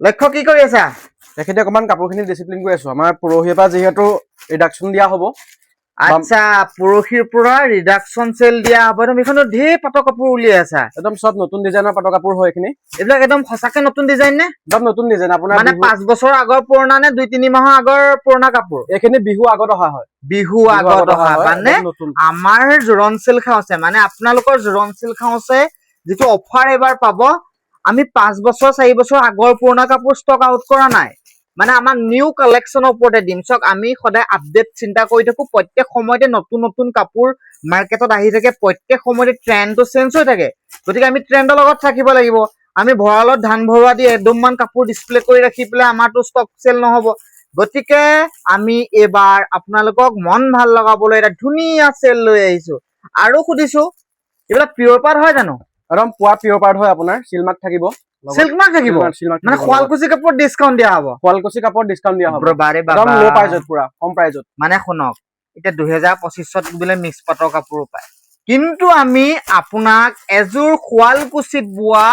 লক্ষ্য কি কৰি আছা? তেখেতে অকমান কাপোৰখিনি ডিসিপ্লিন কৰি আছো আমাৰ পৰহিৰ পৰা যেহেতু ৰিডাকশন দিয়া হ'ব আচ্ছা পৰহিৰ পৰা ৰিডাকশন সেল দিয়া হ'ব তুমি এখনো ঢেৰ পাটৰ কাপোৰ উলিয়াই আছা একদম সব নতুন ডিজাইনৰ পাটৰ কাপোৰ হয় এখিনি এইবিলাক একদম সঁচাকে নতুন ডিজাইন নে একদম নতুন ডিজাইন আপোনাৰ মানে 5 বছৰ আগৰ পুৰণা নে 2-3 মাহৰ আগৰ পুৰণা কাপোৰ এখিনি বিহু আগত অহা হয় বিহু আগত অহা মানে আমাৰ জোৰণ সিল্ক হাউছে মানে আপোনালোকৰ জোৰণ সিল্ক হাউছে যেটো অফাৰ এবাৰ পাব আমি 5 বছৰ 4 বছৰ আগৰ পুৰণা কাপোৰ ষ্টক আউট কৰা নাই মানে আমাৰ নিউ কালেকশনৰ ওপৰতে দিম চক আমি সদায় আপডেট চিন্তা কৰি থাকো প্ৰত্যেক সময়তে নতুন নতুন কাপোৰ মাৰ্কেটত আহি থাকে প্ৰত্যেক সময়তে ট্ৰেন্ডটো চেঞ্জ হৈ থাকে গতিকে আমি ট্ৰেন্ডৰ লগত থাকিব লাগিব আমি ভৰালত ধান ভৰুৱা দি একদমমান কাপোৰ ডিসপ্লে কৰি ৰাখি পেলাই আমাৰটো ষ্টক সেল নহব গতিকে আমি এবাৰ আপোনালোকক মন ভাল লগাবলৈ এটা ধুনীয়া সেল লৈ আহিছো আৰু খুদিছো এবাৰ পিওৰ পাট হয় জানো একদম পুৱা পিওৰ পাট হয় আপোনাৰ সিলমাক থাকিব সিল্ক মাৰ্ক থাকিব মানে খোৱালকুছি কাপোৰ ডিসকাউন্ট দিয়া হ'ব খোৱালকুছি কাপোৰ ডিসকাউন্ট দিয়া হ'ব বাৰে বাবা একদম লো প্ৰাইজত পুৰা কম প্ৰাইজত মানে শুনক এটা 2025 ত বোলে মিক্স পাটৰ কাপোৰ পায় কিন্তু আমি আপোনাক এজোৰ খোৱালকুছিত বোৱা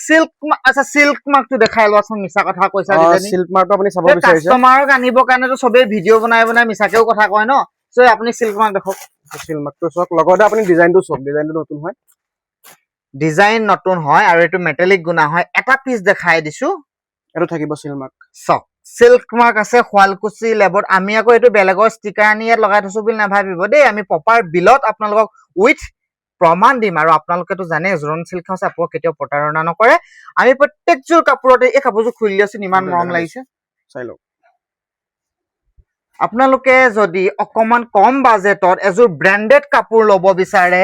সিল্ক আচ্ছা সিল্ক মাৰ্কটো দেখাই লোৱাচোন মিছা কথা কৈছা দিজানি সিল্ক মাৰ্কটো আপুনি চাব বিচাৰিছে কাস্টমাৰক আনিব কাৰণেটো সবে ভিডিও বনাই মিছাকেও কথা কয় ন সো আপুনি সিল্ক মাৰ্ক দেখক সিল্ক মাৰ্কটো চক লগতে আপুনি ডিজাইনটো চক ডিজাইনটো নতুন হয় ডিজাইন নতুন হয় আৰু এটো মেটালিক গুণা হয় এটা পিস দেখাই দিছো এটো থাকিব সিল্ক মাৰ্ক চক সিল্ক মাৰ্ক আছে খোৱালকুছি লেবত আমি আকৌ এটো বেলেগৰ ষ্টিকাৰ আনি ইয়াত লগাই থৈছো বুলি নাভাবিব দেই আমি প্ৰপাৰ বিলত আপোনালোকক উইথ প্ৰমাণ দিম আৰু আপোনালোকেতো জানে জোৰণ সিল্ক হাউস আপো কেতিয়াও প্ৰতাৰণা নকৰে আমি প্ৰত্যেকযোৰ কাপোৰতে এই কাপোৰযোৰ খুলি দিছো ইমান মৰম লাগিছে চাই লওক আপোনালোকে যদি অকমান কম বাজেটত এজোৰ ব্ৰ্যান্ডেড কাপোৰ লব বিচাৰে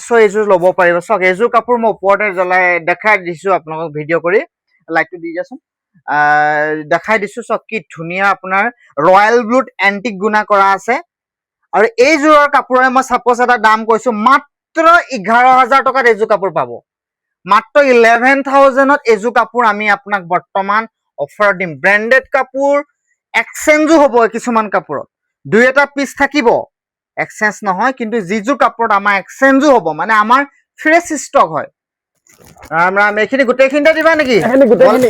সো এজোৰ লব পাৰিব সক এজোৰ কাপোৰ মই ওপৰতে জ্বলাই দেখাই দিছো আপোনালোকক ভিডিও কৰি লাইটটো দি যাচোন দেখাই দিছো সক কি ধুনিয়া আপোনাৰ ৰয়্যাল ব্লুত এন্টিক গুণা কৰা আছে আৰু এই জোৰৰ কাপোৰে মই সাপোজ এটা দাম কৈছো মাত্ৰ 11000 টকাত এজোৰ কাপোৰ পাব মাত্ৰ 11000 ত এজোৰ কাপোৰ আমি আপোনাক বৰ্তমান অফাৰ দিম ব্ৰ্যান্ডেড কাপোৰ এক্সচেঞ্জও হ'ব কিছুমান কাপোৰত দুই এটা পিস থাকিব এক্সচেঞ্জ নহয় কিন্তু জিজু কাপোৰত আমাৰ এক্সচেঞ্জও হ'ব মানে আমাৰ ফ্ৰেশ ষ্টক হয় ৰাম ৰাম এখিনি গুটেইখিনতে দিবা নেকি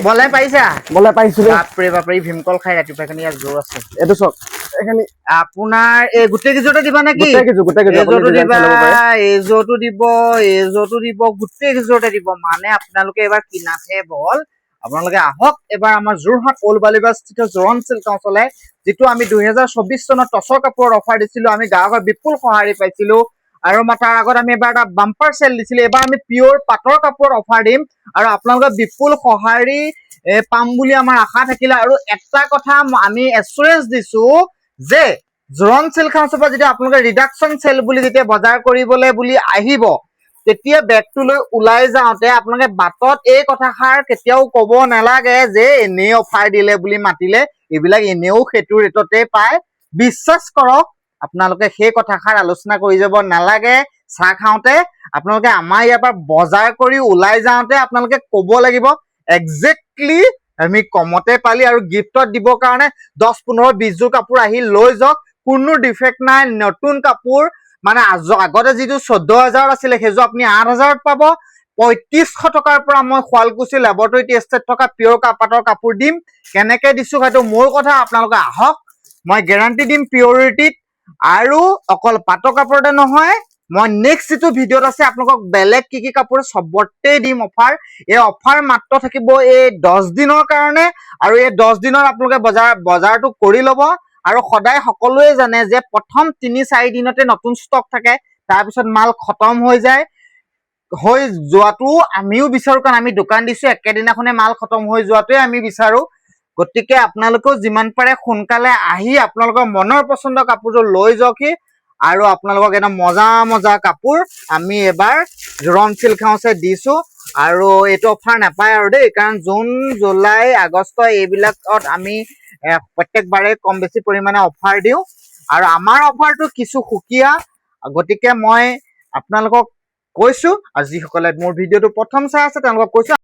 বলে পাইছা বলে পাইছো বাপৰে বাপৰে ভীমকল খাই ৰাতিপুৱাখিনি ইয়াত জোৰ আছে এটো চক এখিনি আপোনাৰ এই গুটেই কিজোৰতে দিবা নেকি গুটেই কিজো এজোৰটো দিবা এজোৰটো দিব এজোৰটো দিব গুটেই কিজোৰতে দিব মানে আপোনালোকে এবাৰ কিনাছে বল আপোনালোকে আহক এবাৰ আমাৰ জোৰহাট ওলবালিবাস স্থিত জোৰণ সিল্ক হাউচলে যেটো আমি 2024 চনত টছৰ কাপোৰৰ অফাৰ দিছিলো আমি গাঁৱৰ বিপুল সহাৰি পাইছিলো আৰু মাতাৰ আগত আমি এবাৰ এটা বাম্পাৰ সেল দিছিলো এবাৰ আমি পিওৰ পাটৰ কাপোৰৰ অফাৰ দিম আৰু আপোনালোকে বিপুল সহাৰি পাম বুলি আমাৰ আশা থাকিলে আৰু এটা কথা আমি এসুৰেন্স দিছো যে জোৰণ সিল্ক হাউচৰ পৰা যেতিয়া আপোনালোকে ৰিডাকশন সেল বুলি যেতিয়া বজাৰ কৰিবলৈ বুলি আহিব তেতিয়া বেগটো লৈ উলাই যাওঁতে আপোনালোকে বাটত এই কথাষাৰ কেতিয়াও কব নালাগে যে এনে অফাৰ দিলে বুলি মাতিলে এইবিলাক এনেও হেতু ৰেটতে পায় বিশ্বাস কৰক আপোনালোকে সেই কথাষাৰ আলোচনা কৰি যাব নালাগে চাহ খাওঁতে আপোনালোকে আমাৰ ইয়াৰ পৰা বজাৰ কৰি উলাই যাওঁতে আপোনালোকে কব লাগিব এক্সেক্টলি আমি কমতে পালি আৰু গিফটত দিব কাৰণে 10-15-20 জোৰ কাপোৰ আহি লৈ যাওক কোনো ডিফেক্ট নাই নতুন কাপোৰ মানে আগতে যেটো 14000 আছিল হেজো আপুনি 8000 ত পাব 3500 টকাৰ পৰা মই খোৱালকুছি লেবৰেটৰী টেষ্টেড থকা পিওৰ কাপাটৰ কাপোৰ দিম কেনেকে দিছো হয়তো মোৰ কথা আপোনালোকে আহক মই গ্যাৰান্টি দিম পিওৰিটিত আৰু অকল পাটৰ কাপোৰতে নহয় মই নেক্সট যেটো ভিডিওত আছে আপোনালোকক বেলেগ কি কাপোৰ সবতে দিম অফাৰ এই অফাৰ মাত্ৰ থাকিব এই 10 দিনৰ কাৰণে আৰু এই 10 দিনৰ আপোনালোকে বজাৰটো কৰি লব আৰু সদায় সকলোৱে জানে যে প্ৰথম 3-4 দিনতে নতুন ষ্টক থাকে তাৰ পিছত মাল খতম হৈ যায় হৈ যোৱাটো আমিও বিচাৰো কাৰণ আমি দোকান দিছো একেদিনাখনে মাল খতম হৈ যোৱাটোৱে আমি বিচাৰো গতিকে আপোনালোকেও যিমান পাৰে সোনকালে আহি আপোনালোকৰ মনৰ পছন্দৰ কাপোৰটো লৈ যাওকি আৰু আপোনালোকক এটা মজা কাপোৰ আমি এবাৰ জোৰণ সিল্ক হাউসে দিছো আৰু এটো অফাৰ নাপায় আৰু দেই কাৰণ জুন জুলাই আগষ্ট এইবিলাকত আমি প্ৰত্যেকবাৰে কম বেছি পৰিমাণে অফাৰ দিও আৰু আমাৰ অফাৰটো কিছু সুকিয়া গতিকে মই আপোনালোকক কৈছো আৰু যিসকলে মোৰ ভিডিওটো প্ৰথম চাই আছে তেওঁলোকক কৈছো